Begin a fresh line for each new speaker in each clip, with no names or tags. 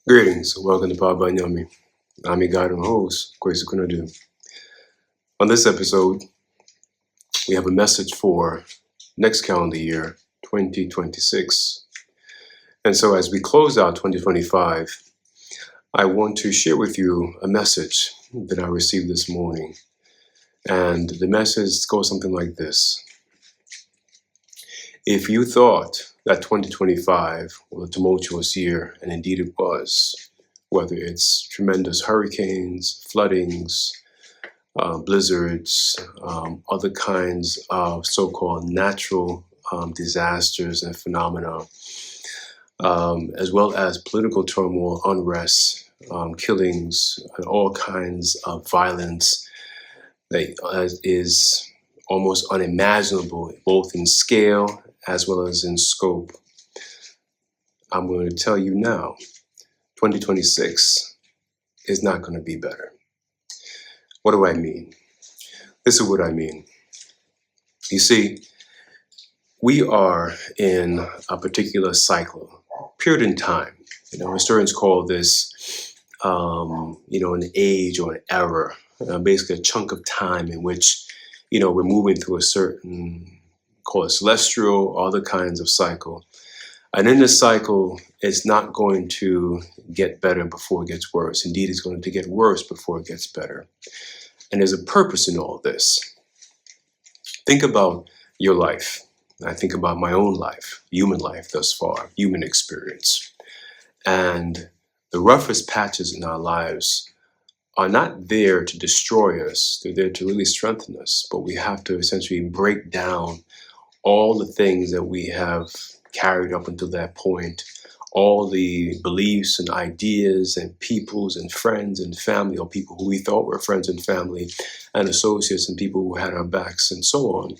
Greetings, welcome to Powered by Nyame. I'm your guide and host, Kwesi Kunadu. On this episode, we have a message for next calendar year, 2026. And so as we close out 2025, I want to share with you a message that I received this morning. And the message goes something like this. If you thought that 2025 was a tumultuous year, and indeed it was, whether it's tremendous hurricanes, floodings, blizzards, other kinds of so-called natural disasters and phenomena, as well as political turmoil, unrest, killings, and all kinds of violence that is almost unimaginable, both in scale as well as in scope. I'm going to tell you now, 2026 is not going to be better. What do I mean? This is what I mean. You see, we are in a particular cycle, period in time. Historians call this, an age or an era, basically a chunk of time in which, we're moving through a certain, call it celestial, or other kinds of cycle. And in this cycle, it's not going to get better before it gets worse. Indeed, it's going to get worse before it gets better. And there's a purpose in all this. Think about your life. I think about my own life, human life thus far, human experience. And the roughest patches in our lives are not there to destroy us. They're there to really strengthen us. But we have to essentially break down all the things that we have carried up until that point, all the beliefs and ideas and peoples and friends and family, or people who we thought were friends and family and associates and people who had our backs and so on.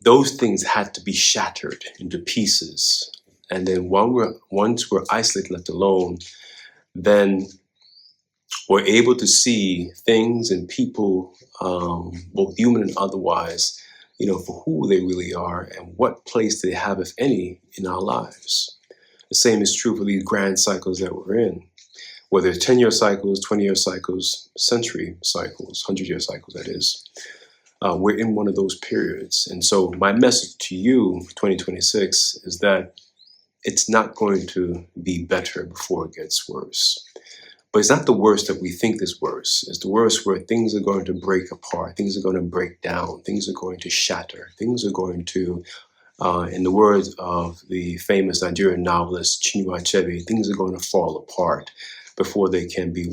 Those things had to be shattered into pieces. And then once we're isolated, left alone, then we're able to see things and people, both human and otherwise, for who they really are and what place they have, if any, in our lives. The same is true for these grand cycles that we're in, whether it's 10-year cycles, 20-year cycles, century cycles, 100-year cycles, that is. We're in one of those periods. And so my message to you, 2026, is that it's not going to be better before it gets worse. But it's not the worst that we think is worse. It's the worst where things are going to break apart, things are going to break down, things are going to shatter, things are going to, in the words of the famous Nigerian novelist Chinua Achebe, things are going to fall apart before they can be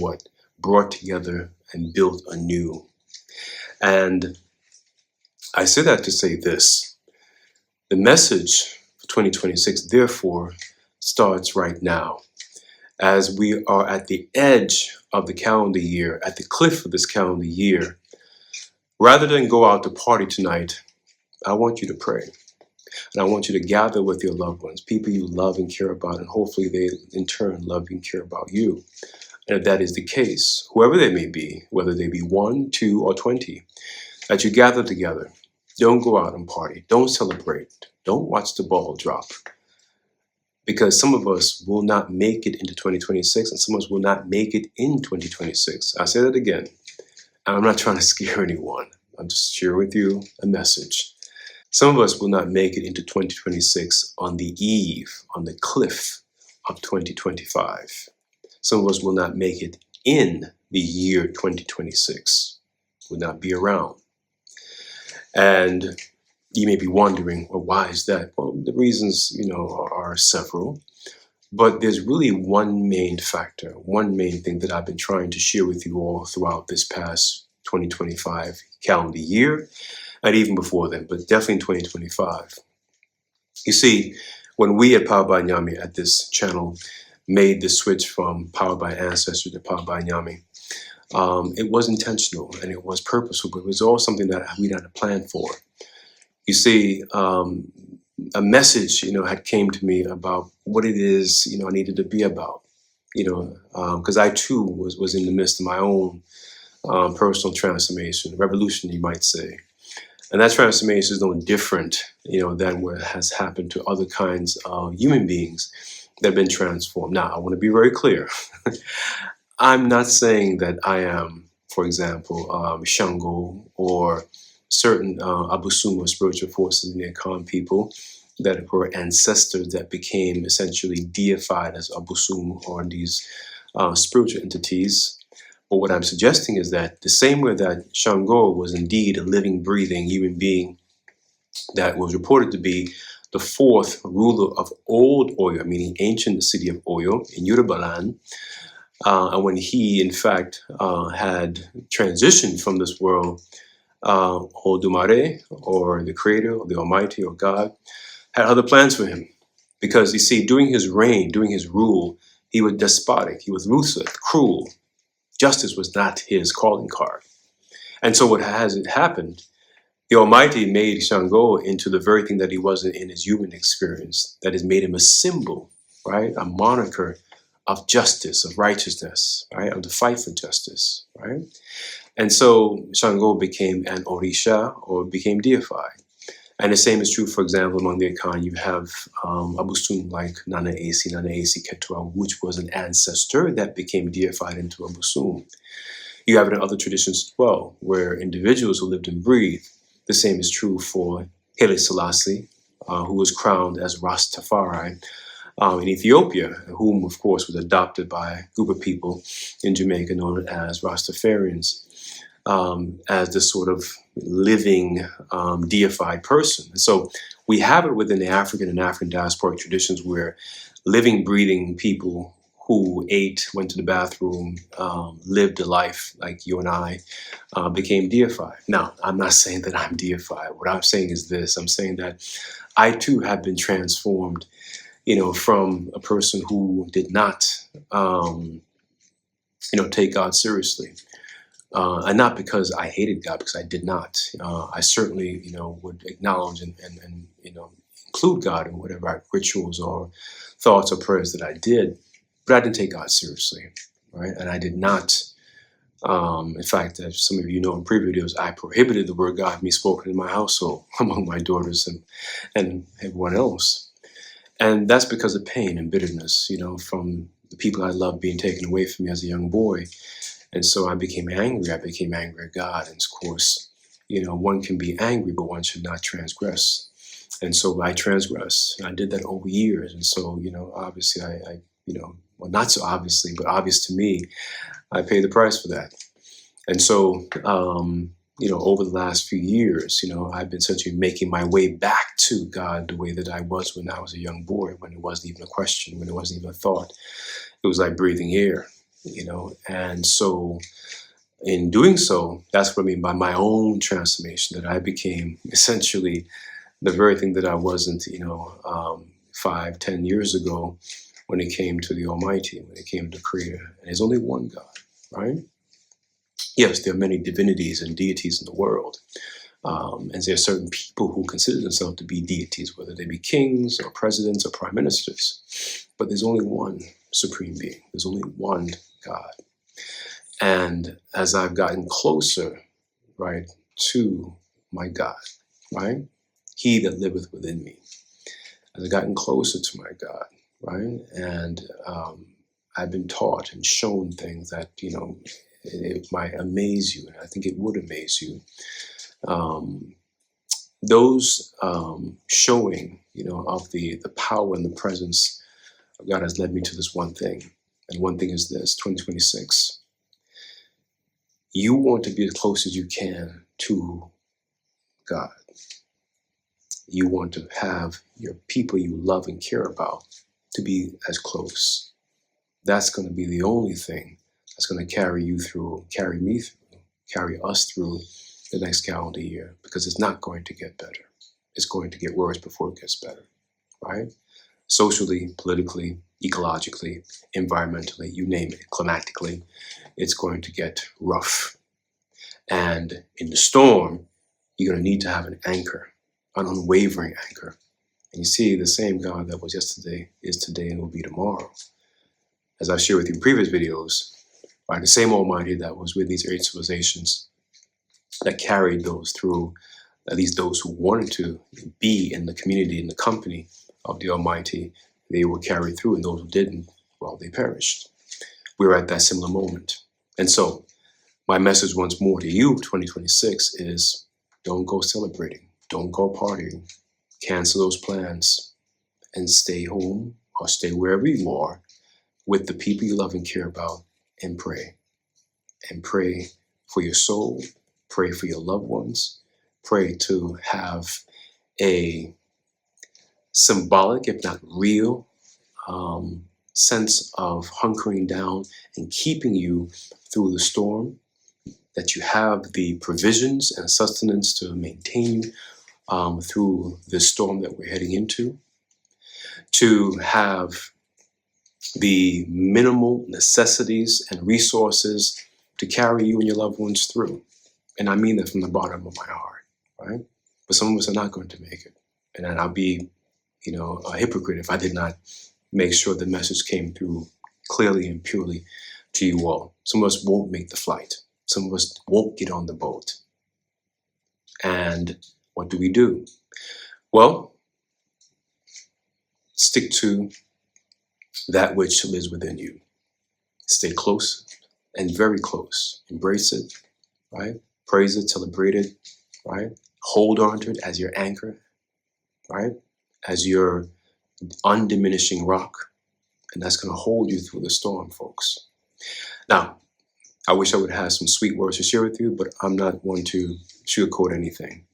brought together and built anew. And I say that to say this. The message for 2026, therefore, starts right now. As we are at the edge of the calendar year, at the cliff of this calendar year, rather than go out to party tonight, I want you to pray. And I want you to gather with your loved ones, people you love and care about, and hopefully they in turn love and care about you. And if that is the case, whoever they may be, whether they be 1, 2, or 20, that you gather together. Don't go out and party. Don't celebrate. Don't watch the ball drop. Because some of us will not make it into 2026, and some of us will not make it in 2026. I say that again. I'm not trying to scare anyone. I'm just sharing with you a message. Some of us will not make it into 2026 on the eve, on the cliff of 2025. Some of us will not make it in the year 2026, will not be around. And you may be wondering, well, why is that? Well, the reasons, are several, but there's really one main factor, one main thing that I've been trying to share with you all throughout this past 2025 calendar year, and even before then, but definitely in 2025. You see, when we at Powered by Nyame at this channel made the switch from Powered by Ancestry to Powered by Nyame, it was intentional and it was purposeful, but it was all something that we had a plan for. You see, a message, had came to me about what it is, I needed to be about, because I too was in the midst of my own personal transformation, revolution, you might say. And that transformation is no different, than what has happened to other kinds of human beings that have been transformed. Now, I want to be very clear. I'm not saying that I am, for example, Shango or certain Abusuma spiritual forces in the Akan people that were ancestors that became essentially deified as Abusum or these spiritual entities. But what I'm suggesting is that the same way that Shango was indeed a living, breathing human being that was reported to be the fourth ruler of Old Oyo, meaning ancient city of Oyo in Yorubaland, and when he, in fact, had transitioned from this world, Odumare, or the Creator, or the Almighty, or God, had other plans for him. Because you see, during his reign, during his rule, he was despotic, he was ruthless, cruel. Justice was not his calling card. And so what has happened, the Almighty made Shango into the very thing that he wasn't in his human experience, that has made him a symbol, right? A moniker of justice, of righteousness, right? Of the fight for justice, right? And so Shango became an Orisha or became deified. And the same is true, for example, among the Akan, you have Abusum like Nana Esi Ketua, which was an ancestor that became deified into Abusum. You have it in other traditions as well, where individuals who lived and breathed. The same is true for Haile Selassie, who was crowned as Rastafari in Ethiopia, whom, of course, was adopted by a group of people in Jamaica known as Rastafarians, as this sort of living deified person. And so we have it within the African and African diasporic traditions where living, breathing people who ate, went to the bathroom, lived a life like you and I, became deified. Now, I'm not saying that I'm deified. What I'm saying is this. I'm saying that I too have been transformed, from a person who did not, take God seriously. And not because I hated God, because I did not. I certainly, would acknowledge and include God in whatever rituals or thoughts or prayers that I did, but I didn't take God seriously, right? And I did not. In fact, as some of you know in previous videos, I prohibited the word God being spoken in my household among my daughters and everyone else. And that's because of pain and bitterness, from the people I loved being taken away from me as a young boy. And so I became angry. I became angry at God. And of course, one can be angry, but one should not transgress. And so I transgressed. And I did that over years. And so, obviously well, not so obviously, but obvious to me, I paid the price for that. And so, over the last few years, I've been essentially making my way back to God the way that I was when I was a young boy, when it wasn't even a question, when it wasn't even a thought. It was like breathing air, And so in doing so, that's what I mean by my own transformation, that I became essentially the very thing that I wasn't, 5-10 years ago when it came to the Almighty, when it came to the Creator. And there's only one God, right? Yes, there are many divinities and deities in the world. And there are certain people who consider themselves to be deities, whether they be kings or presidents or prime ministers. But there's only one supreme being. There's only one God. And as I've gotten closer, right, to my God, right, He that liveth within me, as I've gotten closer to my God, right, and I've been taught and shown things that, it might amaze you, and I think it would amaze you. Those showing, of the power and the presence of God has led me to this one thing. And one thing is this: 2026. You want to be as close as you can to God. You want to have your people you love and care about to be as close. That's going to be the only thing that's going to carry you through, carry me through, carry us through the next calendar year, because it's not going to get better. It's going to get worse before it gets better, right? Socially, politically, ecologically, environmentally, you name it, climatically, it's going to get rough. And in the storm, you're going to need to have an anchor, an unwavering anchor. And you see, the same God that was yesterday is today and will be tomorrow. As I've shared with you in previous videos, by the same Almighty that was with these 8 civilizations, that carried those through, at least those who wanted to be in the community, in the company of the Almighty, they were carried through, and those who didn't, well, they perished. We're at that similar moment. And so my message once more to you, 2026, is don't go celebrating. Don't go partying. Cancel those plans and stay home or stay wherever you are with the people you love and care about and pray. And pray for your soul. Pray for your loved ones. Pray to have a symbolic, if not real, sense of hunkering down and keeping you through the storm, that you have the provisions and sustenance to maintain you through this storm that we're heading into, to have the minimal necessities and resources to carry you and your loved ones through. And I mean that from the bottom of my heart, right? But some of us are not going to make it. And then I'll be, a hypocrite if I did not make sure the message came through clearly and purely to you all. Some of us won't make the flight. Some of us won't get on the boat. And what do? Well, stick to that which lives within you. Stay close and very close. Embrace it, right? Praise it, celebrate it, right? Hold on to it as your anchor, right? As your undiminishing rock. And that's going to hold you through the storm, folks. Now, I wish I would have some sweet words to share with you, but I'm not one to sugarcoat anything.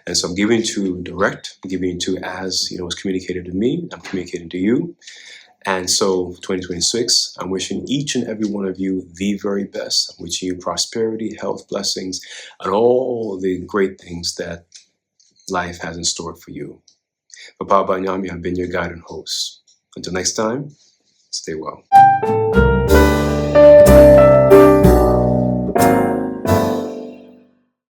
And so I'm giving to direct, I'm giving to as, was communicated to me, I'm communicating to you. And so 2026, I'm wishing each and every one of you the very best. I'm wishing you prosperity, health, blessings, and all the great things that life has in store for you. Papa Nyame, I've been your guide and host. Until next time, stay well.